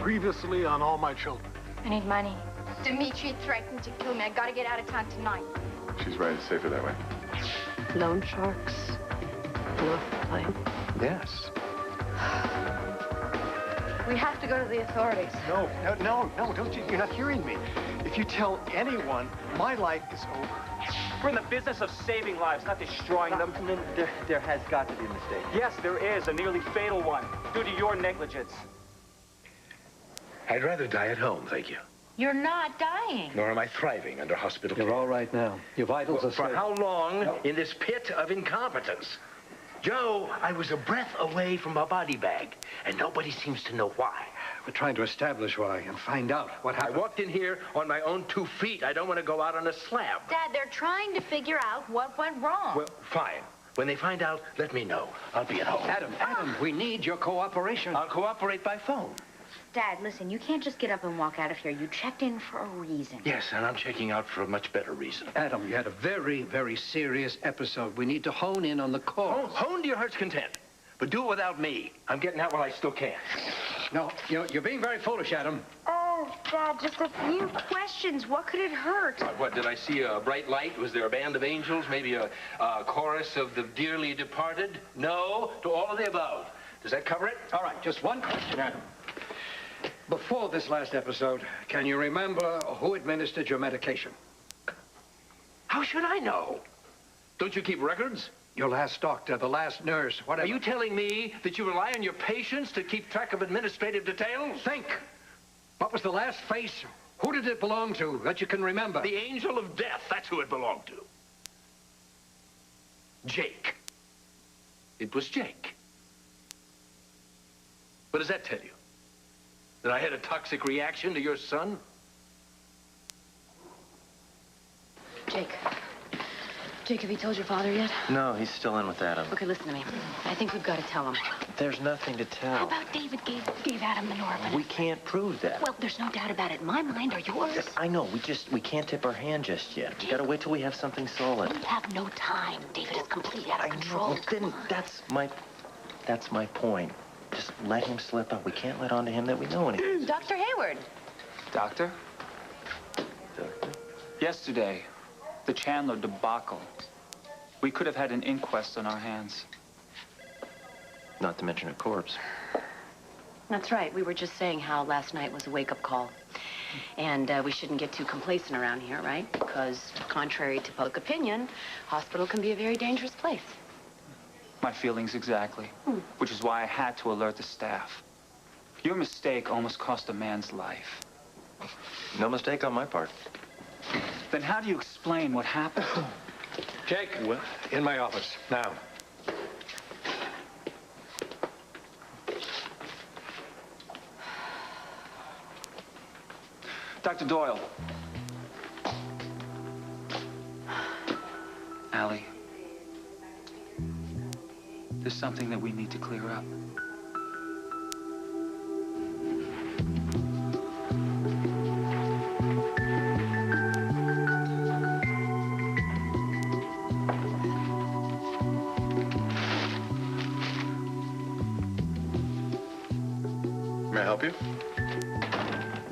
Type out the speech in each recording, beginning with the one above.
grievously on all my children. I need money. Dimitri threatened to kill me. I gotta get out of town tonight. She's right. It's safer that way. Loan sharks. Enough plane. Yes. We have to go to the authorities. No, don't you? You're not hearing me. If you tell anyone, my life is over. We're in the business of saving lives, not destroying them. There has got to be a mistake. Yes, there is, a nearly fatal one, due to your negligence. I'd rather die at home, thank you. You're not dying. Nor am I thriving under hospital care. You're all right now. Your vitals are For safe. how long in this pit of incompetence? Joe, I was a breath away from a body bag, and nobody seems to know why. We're trying to establish why and find out what happened. I walked in here on my own 2 feet. I don't want to go out on a slab. Dad, they're trying to figure out what went wrong. Well, fine. When they find out, let me know. I'll be at home. Adam, we need your cooperation. I'll cooperate by phone. Dad, listen, you can't just get up and walk out of here. You checked in for a reason. Yes, and I'm checking out for a much better reason. Adam, you had a very, very serious episode. We need to hone in on the cause. Hone to your heart's content. But do it without me. I'm getting out while I still can. No, you're being very foolish, Adam. Oh, Dad, just a few questions. What could it hurt? What, did I see a bright light? Was there a band of angels? Maybe a chorus of the dearly departed? No to all of the above. Does that cover it? All right, just one question, Adam. Before this last episode, can you remember who administered your medication? How should I know? Don't you keep records? Your last doctor, the last nurse, whatever. Are you telling me that you rely on your patients to keep track of administrative details? Think. What was the last face? Who did it belong to that you can remember? The angel of death. That's who it belonged to. Jake. It was Jake. What does that tell you? That I had a toxic reaction to your son? Jake, have you told your father yet? No, he's still in with Adam. Okay, listen to me. I think we've got to tell him. There's nothing to tell. How about David gave Adam the Norman? We can't prove that. Well, there's no doubt about it in my mind or yours. Yes, I know. We can't tip our hand just yet. We gotta wait till we have something solid. We have no time. David is completely out of control. Well, then that's my point. Just let him slip up. We can't let on to him that we know anything. Dr. Hayward. Doctor? Yesterday, the Chandler debacle. We could have had an inquest on our hands. Not to mention a corpse. That's right. We were just saying how last night was a wake-up call. And we shouldn't get too complacent around here, right? Because contrary to public opinion, hospital can be a very dangerous place. My feelings exactly. Which is why I had to alert the staff. Your mistake almost cost a man's life. No mistake on my part. Then how do you explain what happened? Jake, in my office, now. Dr. Doyle. Allie. There's something that we need to clear up. May I help you?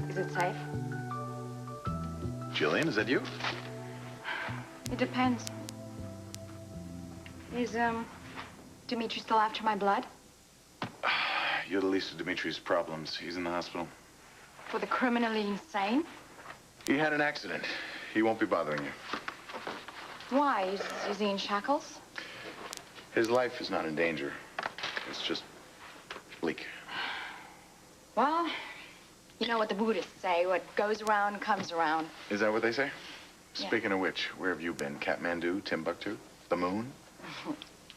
Is it safe? Julian, is that you? It depends. Is, Dimitri still after my blood? You're the least of Dimitri's problems. He's in the hospital. For the criminally insane? He had an accident. He won't be bothering you. Why? Is he in shackles? His life is not in danger. It's just bleak. Well, you know what the Buddhists say, what goes around comes around. Is that what they say? Yeah. Speaking of which, where have you been? Kathmandu, Timbuktu, the moon?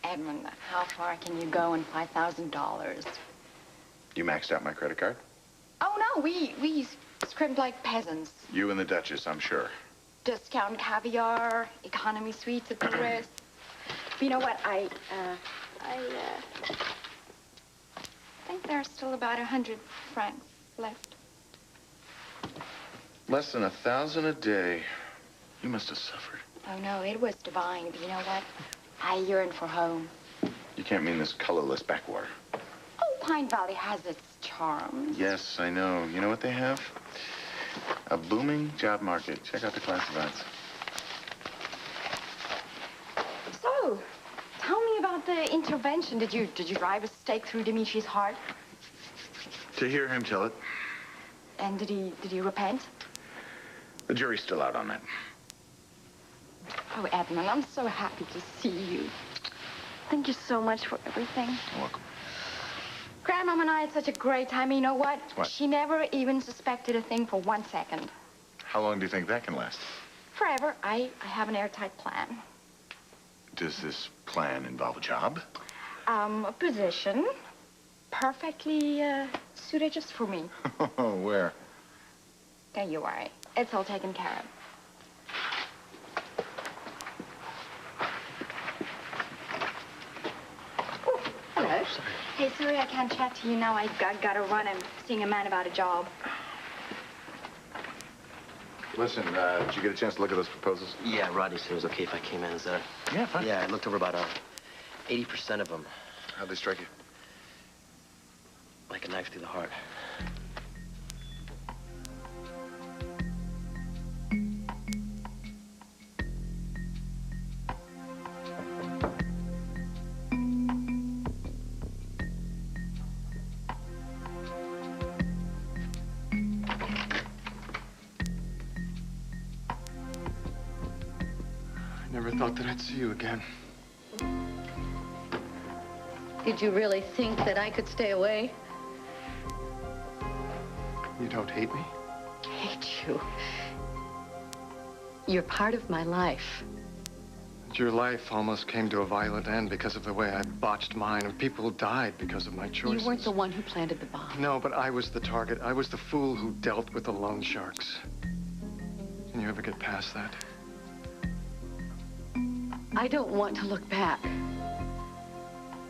Edmund, how far can you go in $5,000? You maxed out my credit card? Oh, no, we scrimped like peasants. You and the Duchess, I'm sure. Discount caviar, economy suites at the Ritz. But you know what, I think there's still about 100 francs left. Less than 1,000 a day. You must have suffered. Oh, no, it was divine. But you know what? I yearn for home. You can't mean this colorless backwater. Oh, Pine Valley has its charms. Yes, I know. You know what they have? A booming job market. Check out the classifieds. So, tell me about the intervention. Did you drive a stake through Dimitri's heart? To hear him tell it. And did he repent? The jury's still out on that. Oh, Edmund, I'm so happy to see you. Thank you so much for everything. You're welcome. Grandmom and I had such a great time. You know what? What? She never even suspected a thing for 1 second. How long do you think that can last? Forever. I have an airtight plan. Does this plan involve a job? A position. Perfectly suited just for me. Oh, where? Don't you worry. It's all taken care of. Oh, hello. Sorry. Hey, sorry I can't chat to you now. I gotta run. I'm seeing a man about a job. Listen, did you get a chance to look at those proposals? Yeah, Rodney said it was okay if I came in. Yeah, fine. Yeah, I looked over about 80% of them. How'd they strike you? Like a knife through the heart. Never thought that I'd see you again. Did you really think that I could stay away? You don't hate me? Hate you. You're part of my life. Your life almost came to a violent end because of the way I botched mine, and people died because of my choices. You weren't the one who planted the bomb. No, but I was the target. I was the fool who dealt with the loan sharks. Can you ever get past that? I don't want to look back.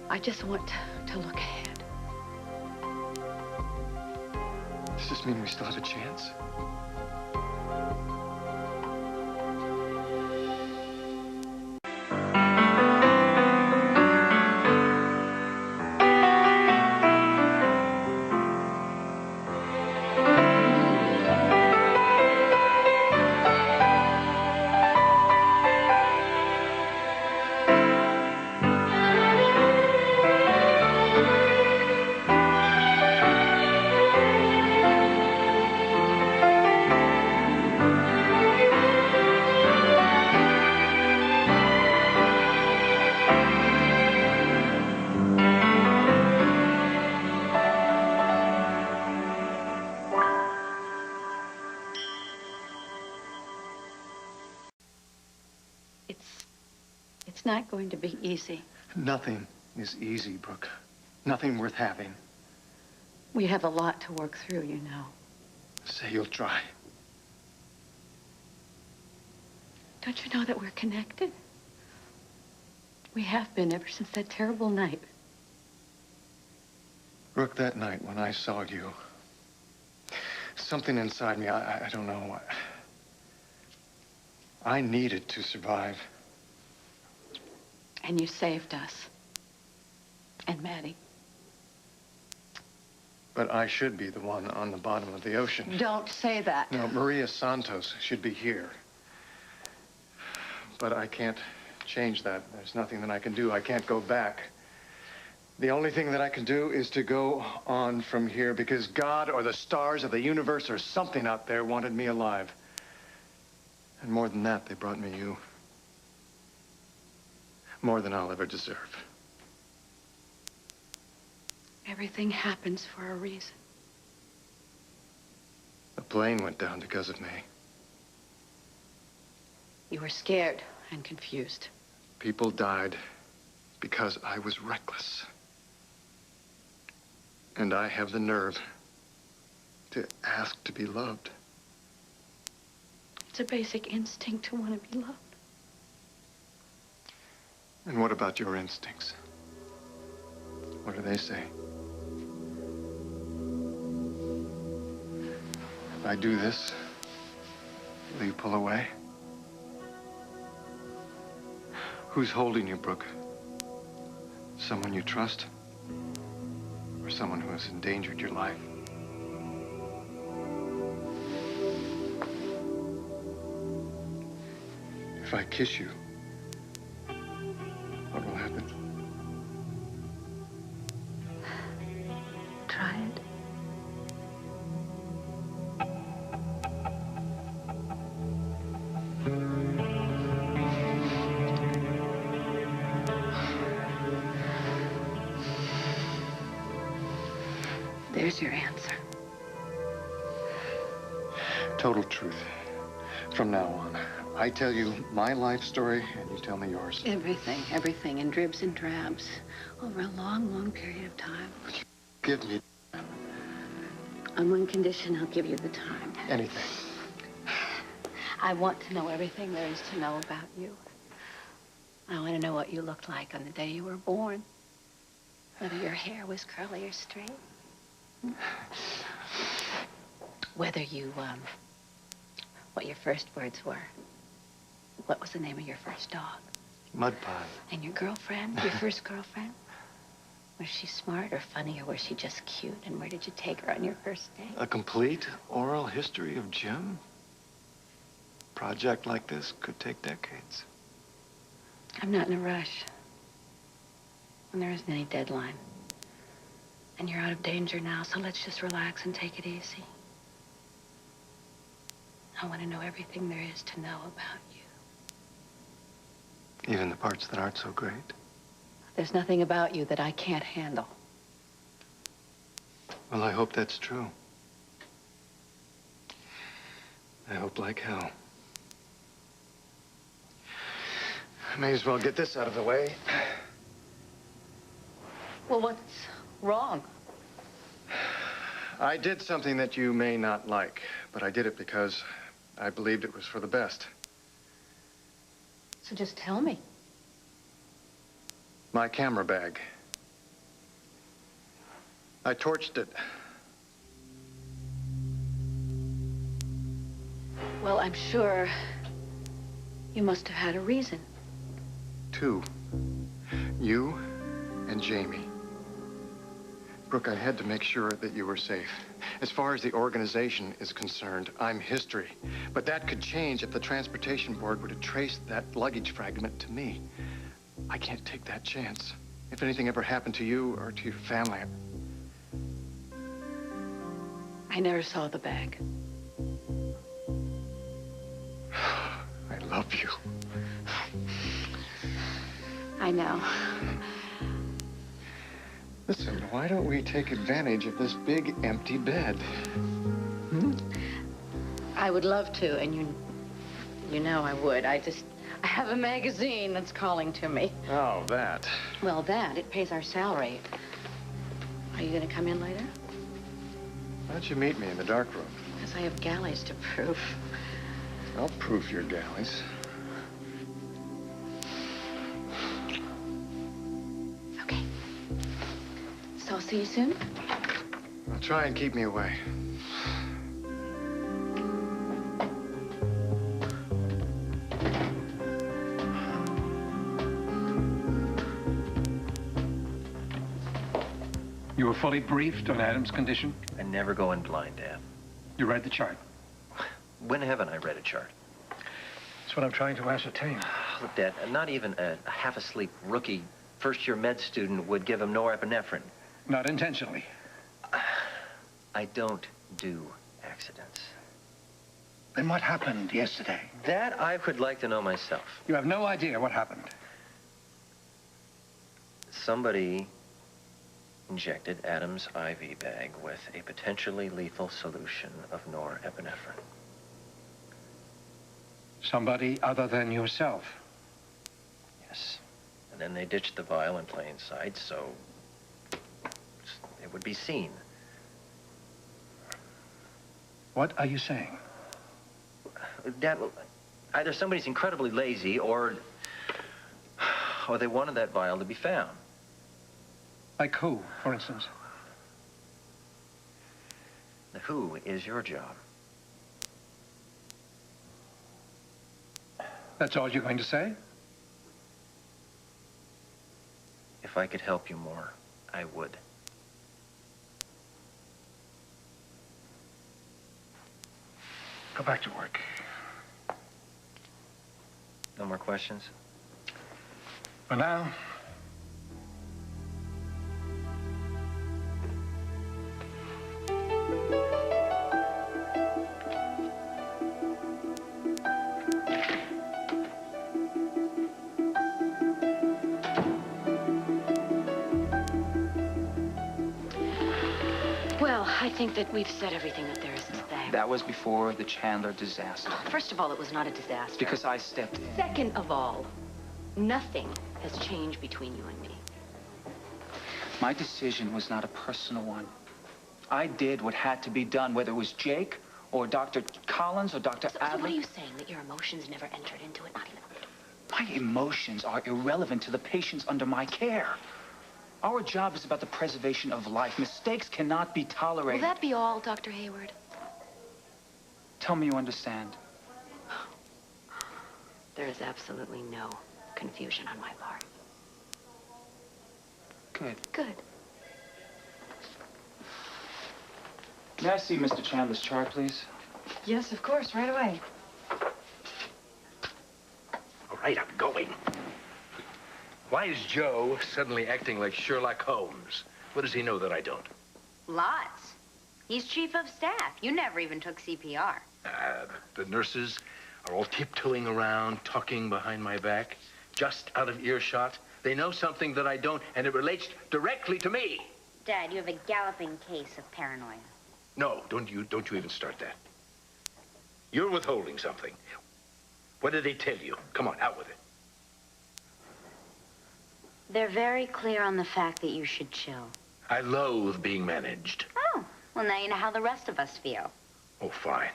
I just want to look ahead. Does this mean we still have a chance? It's not going to be easy. Nothing is easy, Brooke. Nothing worth having. We have a lot to work through, you know. Say you'll try. Don't you know that we're connected? We have been ever since that terrible night. Brooke, that night when I saw you, something inside me, I don't know. I needed to survive. And you saved us. And Maddie. But I should be the one on the bottom of the ocean. Don't say that. No, Maria Santos should be here. But I can't change that. There's nothing that I can do. I can't go back. The only thing that I can do is to go on from here because God or the stars of the universe or something out there wanted me alive. And more than that, they brought me you. More than I'll ever deserve. Everything happens for a reason. The plane went down because of me. You were scared and confused. People died because I was reckless. And I have the nerve to ask to be loved. It's a basic instinct to want to be loved. And what about your instincts? What do they say? If I do this, will you pull away? Who's holding you, Brooke? Someone you trust? Or someone who has endangered your life. If I kiss you, what will happen? Try it. There's your answer. Total truth. From now on, I tell you my life story, and you tell me yours. Everything in dribs and drabs over a long, long period of time. Give me On one condition, I'll give you the time. anything. I want to know everything there is to know about you. I want to know what you looked like on the day you were born. Whether your hair was curly or straight. Whether you, what your first words were. What was the name of your first dog? Mud pie. And your girlfriend, your first girlfriend? Was she smart or funny, or was she just cute? And where did you take her on your first date? A complete oral history of Jim? A project like this could take decades. I'm not in a rush. And there isn't any deadline. And you're out of danger now, so let's just relax and take it easy. I want to know everything there is to know about you. Even the parts that aren't so great. There's nothing about you that I can't handle. Well, I hope that's true. I hope like hell. I may as well get this out of the way. Well, what's wrong? I did something that you may not like, but I did it because I believed it was for the best. So just tell me. My camera bag. I torched it. Well, I'm sure you must have had a reason. Two. You and Jamie. Brooke, I had to make sure that you were safe. As far as the organization is concerned, I'm history. But that could change if the transportation board were to trace that luggage fragment to me. I can't take that chance. If anything ever happened to you or to your family. I never saw the bag. I love you. I know. Listen, why don't we take advantage of this big empty bed? Hmm? I would love to, and you know I would. I have a magazine that's calling to me. Oh, that. Well, it pays our salary. Are you going to come in later? Why don't you meet me in the dark room? Because I have galleys to proof. I'll proof your galleys. Okay. So I'll see you soon? Well, try and keep me away. You were fully briefed on Adam's condition? I never go in blind, Dad. You read the chart? When haven't I read a chart? That's what I'm trying to ascertain. Look, Dad, not even a half-asleep rookie first-year med student would give him norepinephrine. Not intentionally. I don't do accidents. Then what happened yesterday? That I would like to know myself. You have no idea what happened. Somebody injected Adam's IV bag with a potentially lethal solution of norepinephrine. Somebody other than yourself? Yes. And then they ditched the vial in plain sight, so it would be seen. What are you saying? Dad, well, either somebody's incredibly lazy or they wanted that vial to be found. Like who, for instance? The who is your job. That's all you're going to say? If I could help you more, I would. Go back to work. No more questions? For now. Well, I think that we've said everything that there is to say. That was before the Chandler disaster. First of all, it was not a disaster. Because I stepped in. Second of all, nothing has changed between you and me. My decision was not a personal one. I did what had to be done, whether it was Jake or Dr. Collins or Dr. So Adler. what are you saying, that your emotions never entered into it? Not even... My emotions are irrelevant to the patients under my care. Our job is about the preservation of life. Mistakes cannot be tolerated. Will that be all, Dr. Hayward? Tell me you understand. There is absolutely no confusion on my part. Good. Good. May I see Mr. Chandler's chart, please? Yes, of course, right away. All right, I'm going. Why is Joe suddenly acting like Sherlock Holmes? What does he know that I don't? Lots. He's chief of staff. You never even took CPR. The nurses are all tiptoeing around, talking behind my back, just out of earshot. They know something that I don't, and it relates directly to me. Dad, you have a galloping case of paranoia. No, don't you even start that. You're withholding something. What did they tell you? Come on, out with it. They're very clear on the fact that you should chill. I loathe being managed. Oh, well, now you know how the rest of us feel. Oh, fine.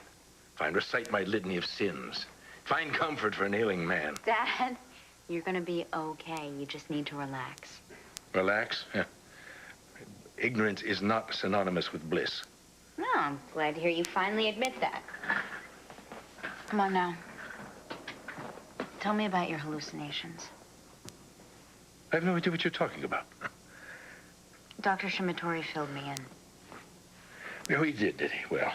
Fine, recite my litany of sins. Find comfort for an ailing man. Dad, you're gonna be okay. You just need to relax. Relax? Yeah. Ignorance is not synonymous with bliss. No, I'm glad to hear you finally admit that. Come on now. Tell me about your hallucinations. I have no idea what you're talking about. Dr. Shimitori filled me in. No, he did he? Well,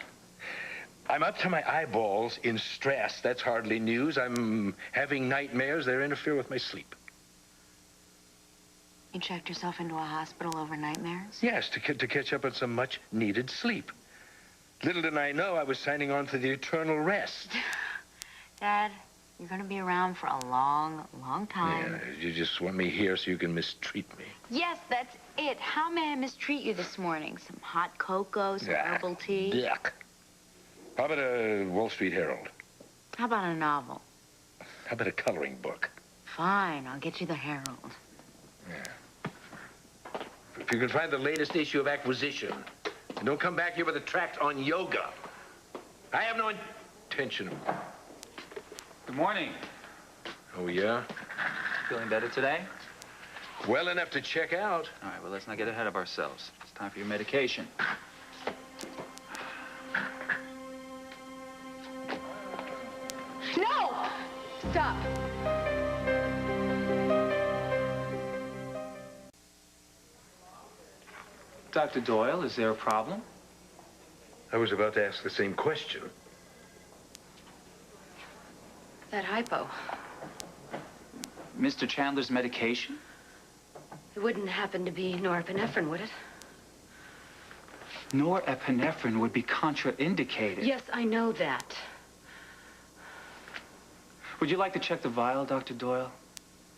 I'm up to my eyeballs in stress. That's hardly news. I'm having nightmares. They interfere with my sleep. You checked yourself into a hospital over nightmares? Yes, to catch up on some much-needed sleep. Little did I know I was signing on for the eternal rest. Dad, you're going to be around for a long, long time. Yeah, you just want me here so you can mistreat me. Yes, that's it. How may I mistreat you this morning? Some hot cocoa, some herbal tea? Yuck. How about a Wall Street Herald? How about a novel? How about a coloring book? Fine, I'll get you the Herald. Yeah. If you can find the latest issue of Acquisition, and don't come back here with a tract on yoga. I have no intention of... Good morning. Oh, yeah? Feeling better today? Well enough to check out. All right, well, let's not get ahead of ourselves. It's time for your medication. No! Stop. Dr. Doyle, is there a problem? I was about to ask the same question. That hypo. Mr. Chandler's medication? It wouldn't happen to be norepinephrine, would it? Norepinephrine would be contraindicated. Yes, I know that. Would you like to check the vial, Dr. Doyle?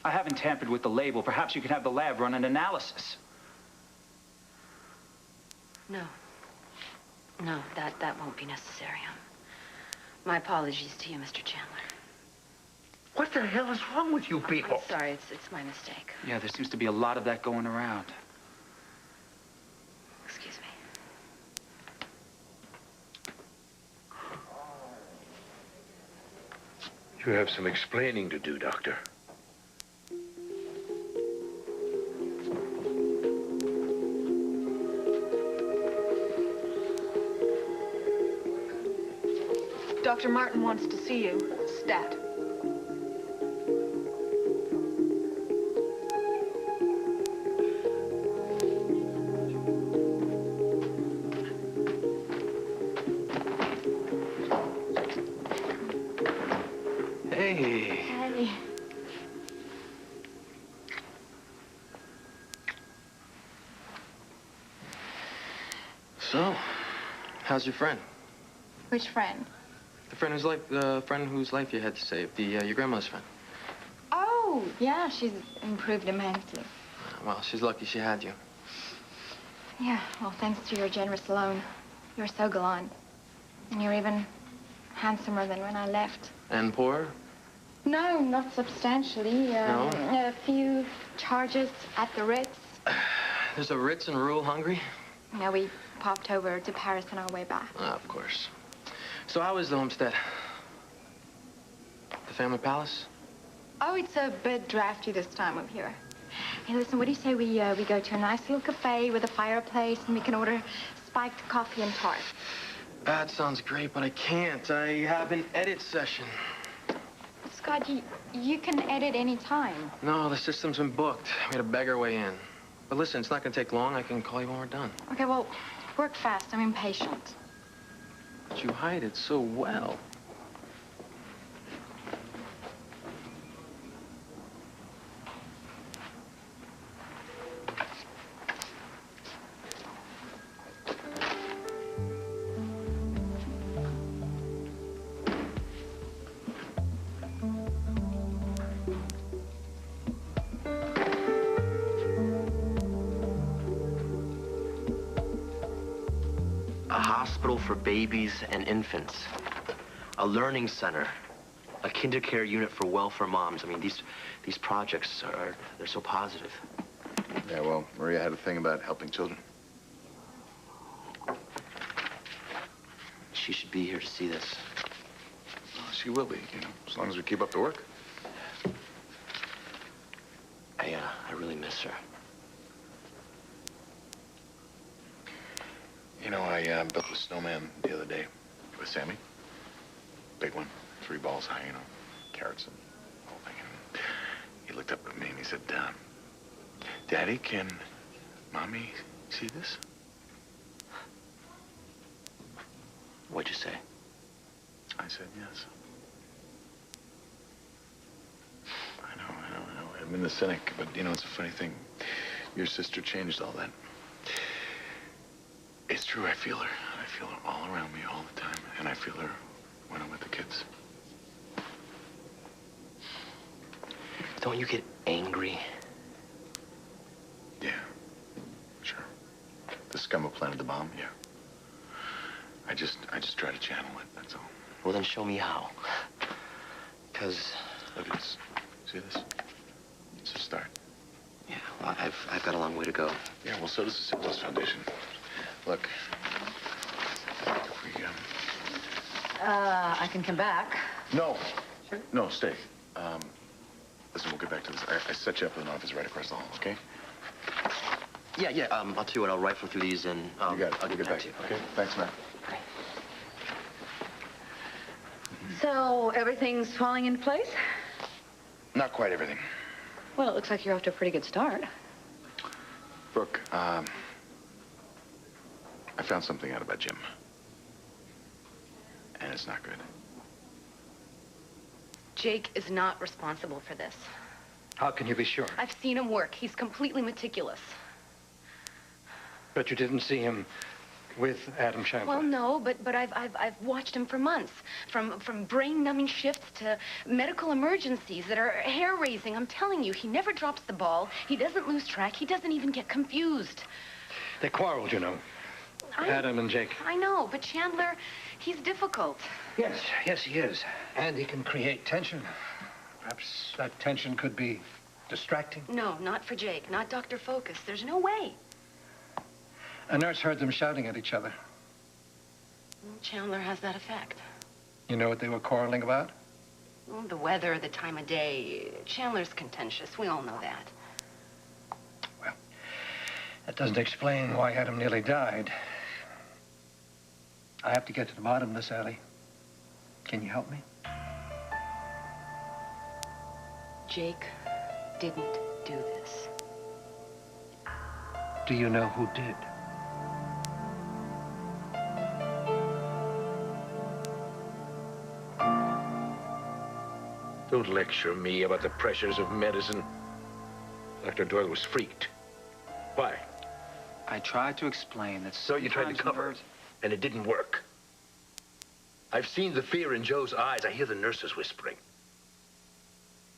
I haven't tampered with the label. Perhaps you can have the lab run an analysis. No. No, that won't be necessary. My apologies to you, Mr. Chandler. What the hell is wrong with you people? I'm sorry, it's my mistake. Yeah, there seems to be a lot of that going around. Excuse me. You have some explaining to do, Doctor. Dr. Martin wants to see you. Stat. Hey. Hey. So, how's your friend? Which friend? The friend whose life you had to save. Your grandma's friend. Oh, yeah, she's improved immensely. Well, she's lucky she had you. Yeah, well, thanks to your generous loan. You're so gallant. And you're even handsomer than when I left. And poorer? No, not substantially. No? A few charges at the Ritz. There's a Ritz in Rural Hungary? Yeah, we popped over to Paris on our way back. Of course. So how is the homestead? The family palace? Oh, it's a bit drafty this time of year. Hey, listen, what do you say we go to a nice little cafe with a fireplace and we can order spiked coffee and tart? That sounds great, but I can't. I have an edit session. Scott, you can edit any time. No, the system's been booked. We had to beg our way in. But listen, it's not gonna take long. I can call you when we're done. Okay, well, work fast. I'm impatient. But you hide it so well. A hospital for babies and infants, a learning center, a kindercare unit for welfare moms. I mean, these projects they're so positive. Yeah, well, Maria had a thing about helping children. She should be here to see this. Well, she will be, as long as we keep up the work. I really miss her. I built a snowman the other day with Sammy. Big one, 3 balls high, carrots and the whole thing. And he looked up at me and he said, Daddy, can Mommy see this? What'd you say? I said yes. I know. I've been the cynic, but, it's a funny thing. Your sister changed all that. It's true, I feel her. I feel her all around me all the time, and I feel her when I'm with the kids. Don't you get angry? Yeah, sure. The scum who planted the bomb, yeah. I just try to channel it, that's all. Well, then show me how. Because... Look at this. See this? It's a start. Yeah, well, I've got a long way to go. Yeah, well, so does the Simplest Foundation. Look, if we, I can come back. No. Sure. No, stay. Listen, we'll get back to this. I set you up with an office right across the hall, okay? Yeah, I'll tell you what, I'll rifle through these and, you got it. I'll get back to you. Okay, thanks, Matt. Okay. So, everything's falling into place? Not quite everything. Well, it looks like you're off to a pretty good start. Brooke, I found something out about Jim. And it's not good. Jake is not responsible for this. How can you be sure? I've seen him work. He's completely meticulous. But you didn't see him with Adam Chandler. Well, no, but I've watched him for months. From brain-numbing shifts to medical emergencies that are hair-raising. I'm telling you, he never drops the ball. He doesn't lose track. He doesn't even get confused. They quarreled, Adam and Jake. I know, but Chandler, he's difficult. Yes, he is. And he can create tension. Perhaps that tension could be distracting. No, not for Jake. Not Dr. Focus. There's no way. A nurse heard them shouting at each other. Well, Chandler has that effect. You know what they were quarreling about? Well, the weather, the time of day. Chandler's contentious. We all know that. Well, that doesn't explain why Adam nearly died. I have to get to the bottom of this, Allie. Can you help me? Jake didn't do this. Do you know who did? Don't lecture me about the pressures of medicine. Dr. Doyle was freaked. Why? I tried to explain that. So you tried to cover it, and it didn't work. I've seen the fear in Joe's eyes. I hear the nurses whispering.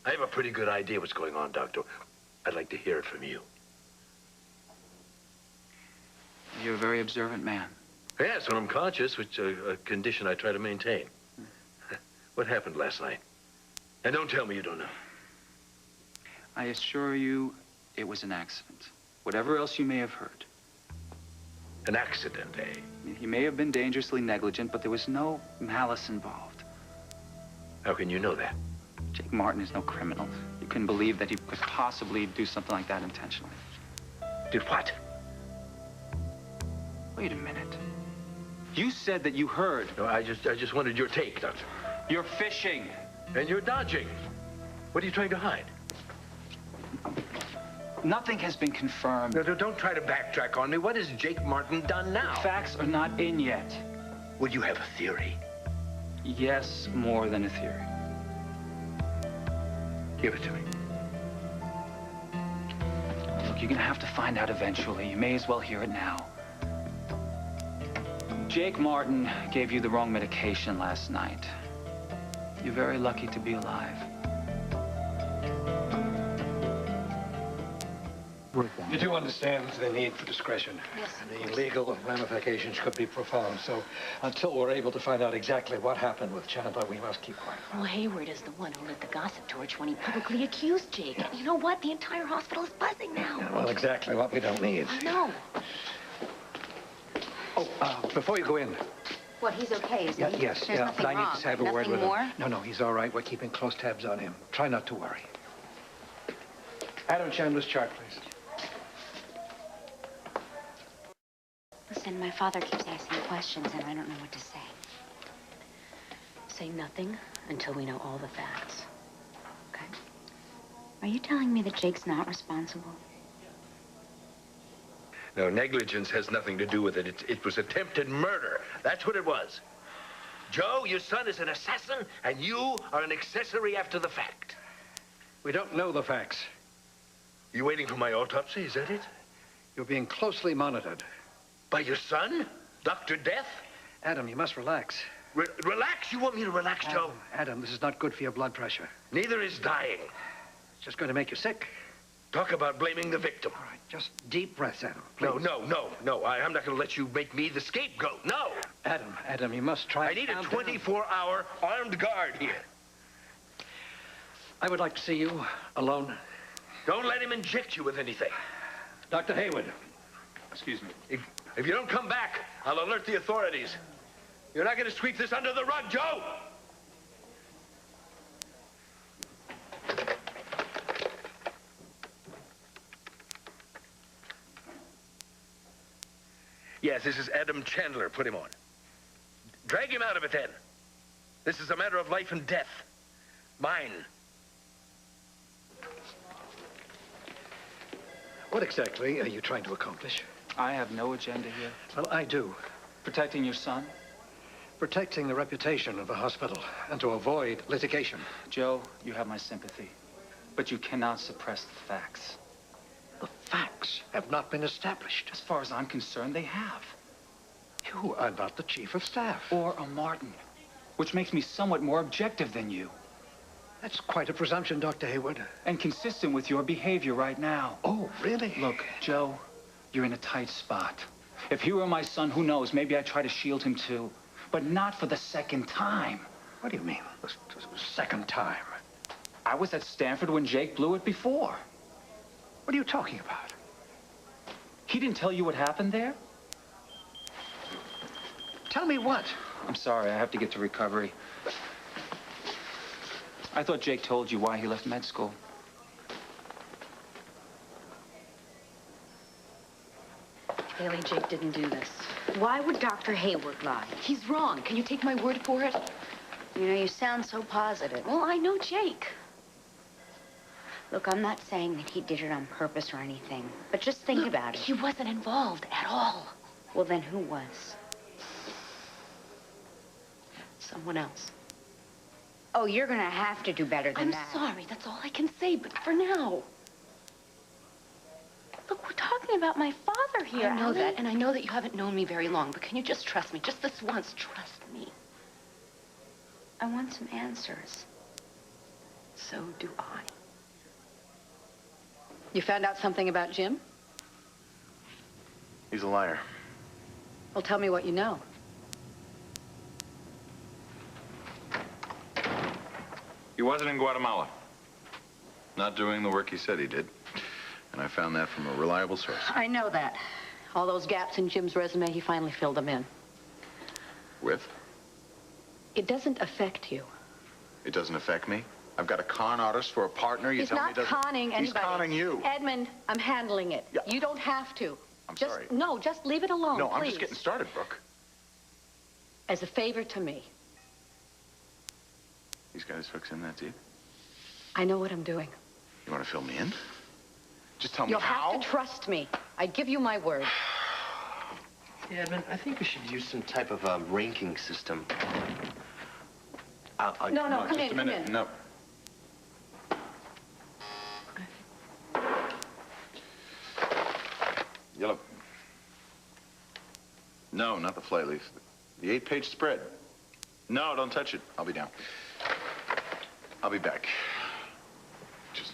I have a pretty good idea what's going on, Doctor. I'd like to hear it from you. You're a very observant man. Yes, when I'm conscious, which is a condition I try to maintain. What happened last night? And don't tell me you don't know. I assure you, it was an accident. Whatever else you may have heard. An accident, eh? He may have been dangerously negligent, but there was no malice involved. How can you know that? Jake Martin is no criminal. You couldn't believe that he could possibly do something like that intentionally. Did what? Wait a minute. You said that you heard. No, I just wanted your take, Doctor. You're fishing. And you're dodging. What are you trying to hide? Nothing has been confirmed. No, don't try to backtrack on me. What has Jake Martin done now? The facts are not in yet. Would you have a theory? Yes, more than a theory. Give it to me. Look, you're gonna have to find out eventually. You may as well hear it now. Jake Martin gave you the wrong medication last night. You're very lucky to be alive. You do understand the need for discretion. Yes. The legal ramifications could be profound, so until we're able to find out exactly what happened with Chandler, we must keep quiet. Well, Hayward is the one who lit the gossip torch when he publicly accused Jake. And you know what? The entire hospital is buzzing now. Yeah, well, exactly what we don't need. I know. Oh, before you go in. What, he's okay, isn't he? Yes, There's but I need wrong, to have a right? word with Nothing more? him. No, he's all right. We're keeping close tabs on him. Try not to worry. Adam Chandler's chart, please. Listen, my father keeps asking questions, and I don't know what to say. Say nothing until we know all the facts. Okay? Are you telling me that Jake's not responsible? No, negligence has nothing to do with it. It was attempted murder. That's what it was. Joe, your son is an assassin, and you are an accessory after the fact. We don't know the facts. You waiting for my autopsy, is that it? You're being closely monitored. By your son? Dr. Death? Adam, you must relax. Relax? You want me to relax, Joe? Adam, this is not good for your blood pressure. Neither is dying. It's just going to make you sick. Talk about blaming the victim. All right, just deep breaths, Adam, please. No. I'm not going to let you make me the scapegoat. No. Adam, you must try. I need a 24-hour armed guard here. I would like to see you alone. Don't let him inject you with anything. Dr. Hayward. Excuse me. If you don't come back, I'll alert the authorities. You're not going to sweep this under the rug, Joe! Yes, this is Adam Chandler. Put him on. Drag him out of it, then. This is a matter of life and death. Mine. What exactly are you trying to accomplish? I have no agenda here. Well, I do. Protecting your son? Protecting the reputation of the hospital and to avoid litigation. Joe, you have my sympathy. But you cannot suppress the facts. The facts have not been established. As far as I'm concerned, they have. You are not the chief of staff. Or a Martin, which makes me somewhat more objective than you. That's quite a presumption, Dr. Hayward. And consistent with your behavior right now. Oh, really? Look, Joe, you're in a tight spot. If he were my son, who knows, maybe I'd try to shield him too. But not for the second time. What do you mean, the second time? I was at Stanford when Jake blew it before. What are you talking about? He didn't tell you what happened there? Tell me what? I'm sorry, I have to get to recovery. I thought Jake told you why he left med school. Haley, Jake didn't do this. Why would Dr. Hayward lie? He's wrong. Can you take my word for it? You know, you sound so positive. Well, I know Jake. Look, I'm not saying that he did it on purpose or anything, but just think about it. He wasn't involved at all. Well, then who was? Someone else. Oh, you're gonna have to do better than I'm that. sorry, that's all I can say, but for now. Look, we're talking about my father here, I know Allie. that. And I know that you haven't known me very long, but can you just trust me? Just this once, trust me. I want some answers. So do I. You found out something about Jim? He's a liar. Well, tell me what you know. He wasn't in Guatemala. Not doing the work he said he did. And I found that from a reliable source. I know that. All those gaps in Jim's resume, he finally filled them in. With? It doesn't affect you. It doesn't affect me. I've got a con artist for a partner. You He's tell me not it doesn't. conning anybody. He's conning you. Edmund, I'm handling it. Yeah. You don't have to. I'm just, sorry. No, just leave it alone, No, please. I'm just getting started, Brooke. As a favor to me. These guys hooks in that deep. I know what I'm doing. You want to fill me in? Just tell me You'll how. have to trust me. I give you my word. Yeah, Edmund, I think we should use some type of ranking system. No, come just in, a minute. come in. No. Yellow. No, not the fly leaf. The 8-page spread. No, don't touch it. I'll be down. I'll be back. Just...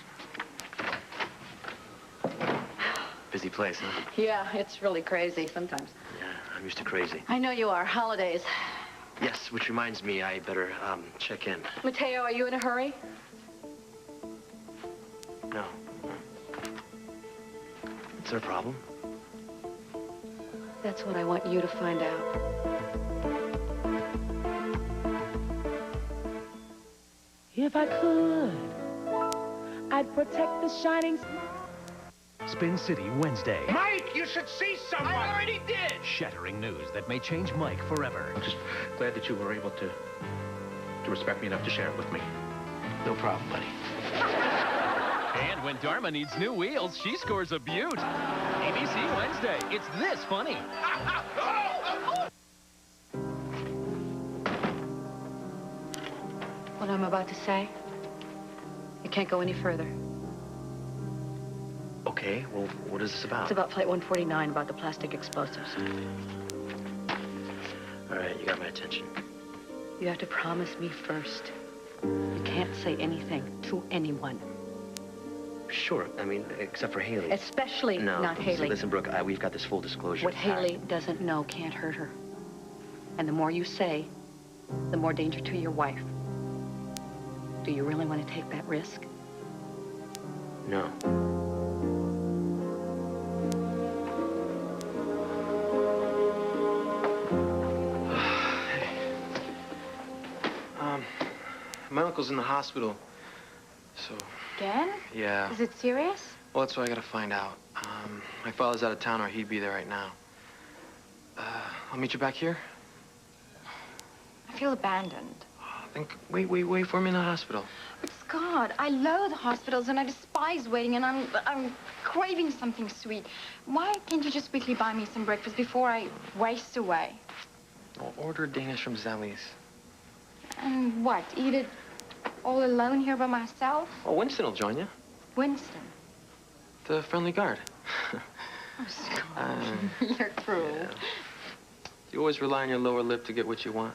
Busy place, huh? Yeah, it's really crazy sometimes. Yeah, I'm used to crazy. I know you are. Holidays. Yes, which reminds me, I better check in. Mateo, are you in a hurry? No. Is there a problem? That's what I want you to find out. If I could, I'd protect the shining... Spin City Wednesday. Mike, you should see someone! I already did! Shattering news that may change Mike forever. I'm just glad that you were able to respect me enough to share it with me. No problem, buddy. And when Dharma needs new wheels, she scores a beaut. ABC Wednesday. It's this funny. What I'm about to say, it can't go any further. Okay, well, what is this about? It's about Flight 149, about the plastic explosives. All right, you got my attention. You have to promise me first. You can't say anything to anyone. Sure, I mean, except for Haley. Especially not Haley. Listen, Brooke, we've got this full disclosure. What Haley doesn't know can't hurt her. And the more you say, the more danger to your wife. Do you really want to take that risk? No. My uncle's in the hospital, so... Again? Yeah. Is it serious? Well, that's what I gotta find out. My father's out of town, or he'd be there right now. I'll meet you back here. I feel abandoned. Wait for me in the hospital. But Scott, I loathe hospitals and I despise waiting, and I'm craving something sweet. Why can't you just quickly buy me some breakfast before I waste away? I'll order Danish from Zelly's. And what, eat it all alone here by myself? Oh, Winston will join you. Winston? The friendly guard. Oh, Scott, you're cruel. Yeah. You always rely on your lower lip to get what you want.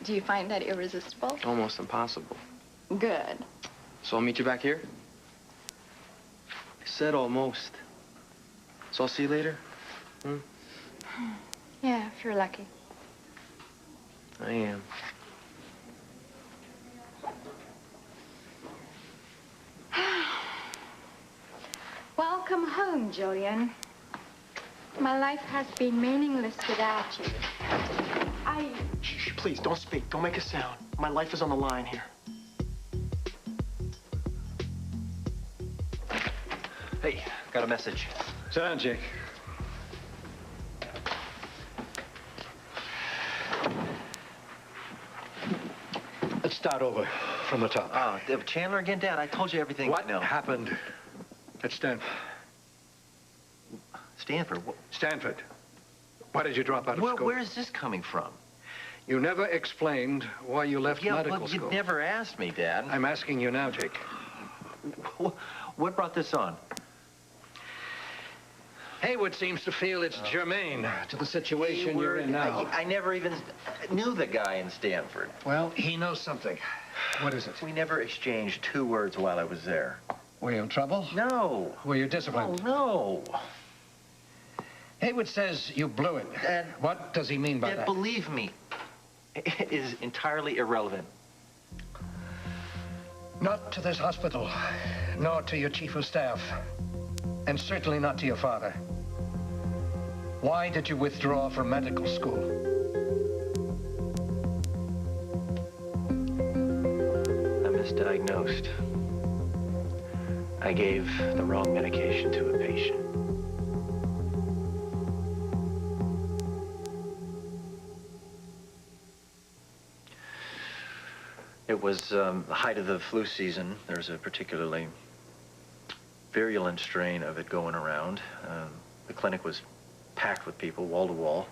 Do you find that irresistible? Almost impossible. Good. So I'll meet you back here? I said almost. So I'll see you later? Hmm? Yeah, if you're lucky. I am. Welcome home, Julian. My life has been meaningless without you. Shh, please, don't speak. Don't make a sound. My life is on the line here. Hey, got a message. Sit down, Jake. Let's start over from the top. Oh, Chandler again, Dad. I told you everything. What happened at Stanford? Stanford? Stanford. Why did you drop out of school? Where is this coming from? You never explained why you left medical well, school. You never asked me, Dad. I'm asking you now, Jake. What brought this on? Haywood seems to feel it's germane to the situation you're in now. I never even knew the guy in Stanford. Well, he knows something. What is it? We never exchanged 2 words while I was there. Were you in trouble? No. Were you disciplined? Oh, no. Haywood says you blew it. Dad, what does he mean by Dad, that? believe me, it is entirely irrelevant. Not to this hospital, nor to your chief of staff, and certainly not to your father. Why did you withdraw from medical school? I misdiagnosed. I gave the wrong medication to a patient. It was the height of the flu season. There's a particularly virulent strain of it going around. The clinic was packed with people, wall to wall.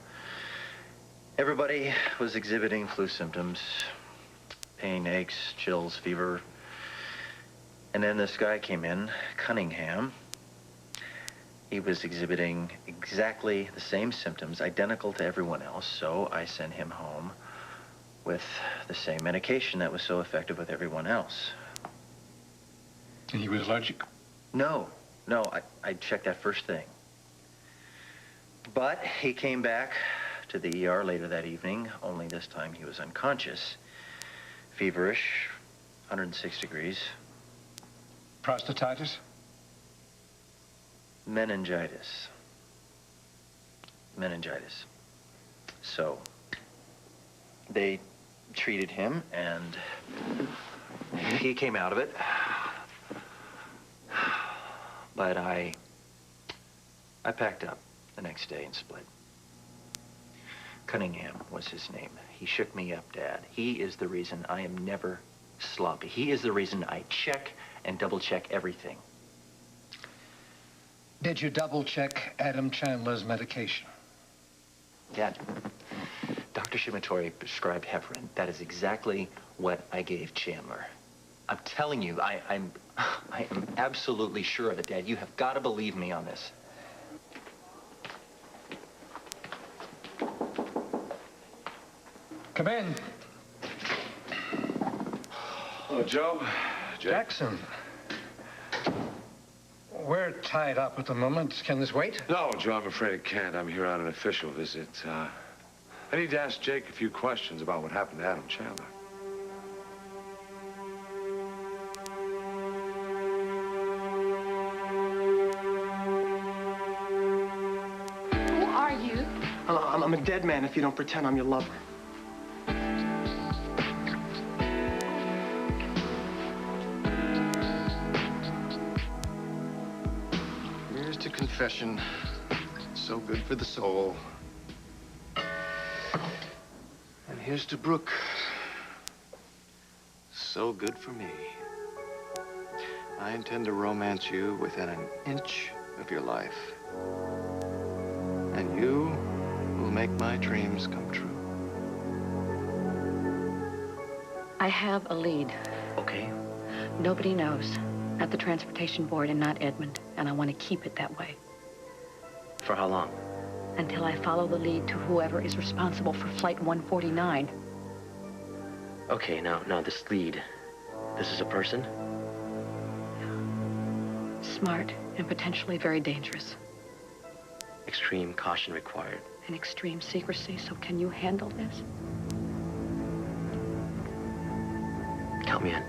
Everybody was exhibiting flu symptoms, pain, aches, chills, fever. And then this guy came in, Cunningham. He was exhibiting exactly the same symptoms, identical to everyone else, so I sent him home with the same medication that was so effective with everyone else. And he was allergic? No, I checked that first thing. But he came back to the ER later that evening, only this time he was unconscious. Feverish, 106 degrees. Prostatitis? Meningitis. So, they treated him, and he came out of it. But I packed up the next day and split. Cunningham was his name. He shook me up, Dad. He is the reason I am never sloppy. He is the reason I check and double-check everything. Did you double-check Adam Chandler's medication? Dad, Dr. Shimitori prescribed heparin. That is exactly what I gave Chandler. I'm telling you, I am absolutely sure of it, Dad. You have got to believe me on this. Come in. Hello, Joe. Jackson. We're tied up at the moment. Can this wait? No, Joe, I'm afraid it can't. I'm here on an official visit. I need to ask Jake a few questions about what happened to Adam Chandler. Who are you? I'm a dead man if you don't pretend I'm your lover. Here's to confession. So good for the soul. And here's to Brooke. So good for me. I intend to romance you within an inch of your life. And you will make my dreams come true. I have a lead. Okay. Nobody knows. Not the transportation board and not Edmund. And I want to keep it that way. For how long? Until I follow the lead to whoever is responsible for Flight 149. Okay, now this lead, this is a person? Smart and potentially very dangerous. Extreme caution required. And extreme secrecy, so can you handle this? Count me in.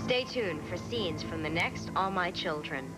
Stay tuned for scenes from the next All My Children.